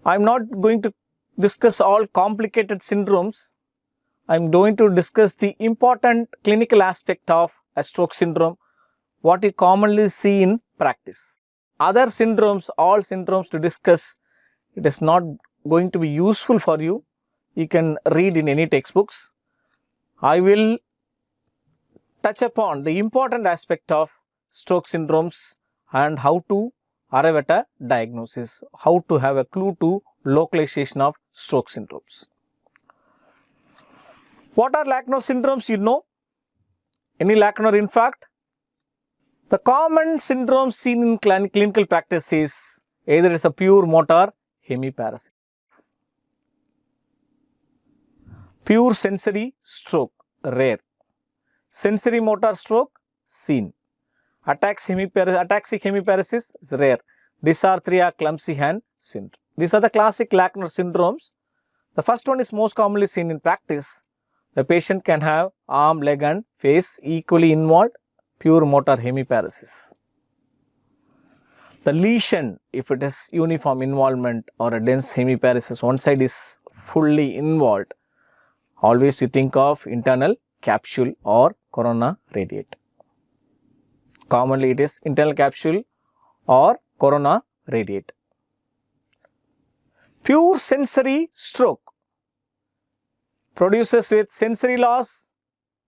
I am not going to discuss all complicated syndromes. I am going to discuss the important clinical aspect of a stroke syndrome, what you commonly see in practice. Other syndromes, all syndromes to discuss, it is not going to be useful for you. You can read in any textbooks. I will touch upon the important aspect of stroke syndromes and how to arrive at a diagnosis, how to have a clue to localization of stroke syndromes. What are Lachenal syndromes? You know, any Lachenal infarct? The common syndrome seen in clinical practice is either it's a pure motor hemiparesis, pure sensory stroke, rare, sensory motor stroke, seen, ataxic hemiparesis is rare, dysarthria, clumsy hand syndrome. These are the classic Lachenal syndromes. The first one is most commonly seen in practice. The patient can have arm, leg and face equally involved, pure motor hemiparesis. The lesion, if it is uniform involvement or a dense hemiparesis, one side is fully involved, always you think of internal capsule or corona radiate. Commonly it is internal capsule or corona radiate. Pure sensory stroke produces with sensory loss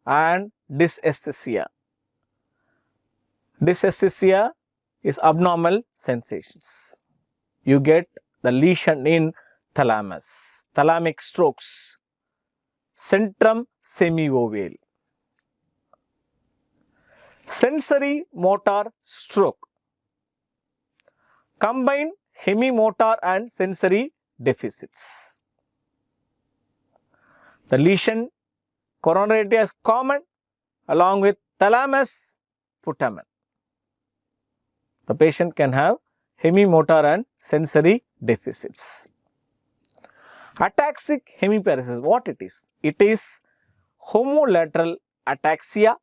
and dysesthesia. Dysesthesia is abnormal sensations. You get the lesion in thalamus, thalamic strokes, centrum semiovale. Sensory motor stroke, combined hemimotor and sensory deficits. The lesion corona radiate is common along with thalamus putamen. The patient can have hemimotor and sensory deficits. Ataxic hemiparesis, what it is? It is homolateral ataxia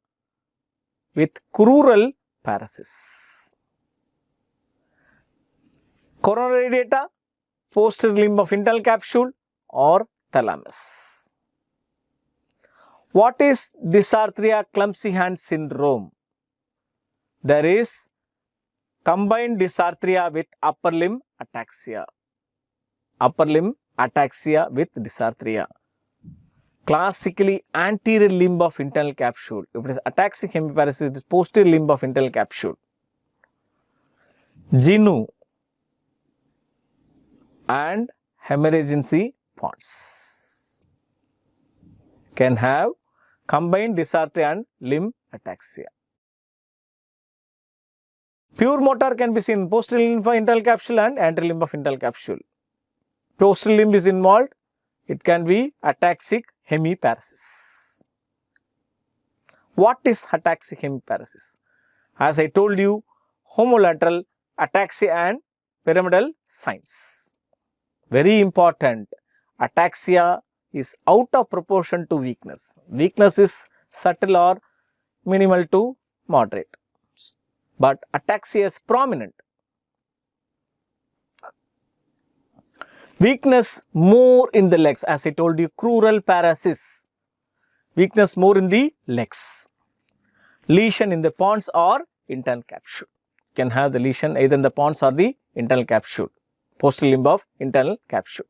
with crural paresis. Corona radiata, posterior limb of internal capsule or thalamus. What is dysarthria clumsy hand syndrome? There is combined dysarthria with upper limb ataxia. Upper limb ataxia with dysarthria. Classically anterior limb of internal capsule. If it is ataxic hemiparesis, it is posterior limb of internal capsule. Genu and hemorrhagency pons can have combined dysarthria and limb ataxia. Pure motor can be seen in posterior limb of internal capsule and anterior limb of internal capsule. Posterior limb is involved, it can be ataxic hemiparesis. What is ataxic hemiparesis? As I told you, homolateral ataxia and pyramidal signs. Very important, ataxia is out of proportion to weakness. Weakness is subtle or minimal to moderate, but ataxia is prominent. Weakness more in the legs, as I told you, crural paresis. Weakness more in the legs. Lesion in the pons or internal capsule. Can have the lesion either in the pons or the internal capsule, posterior limb of internal capsule.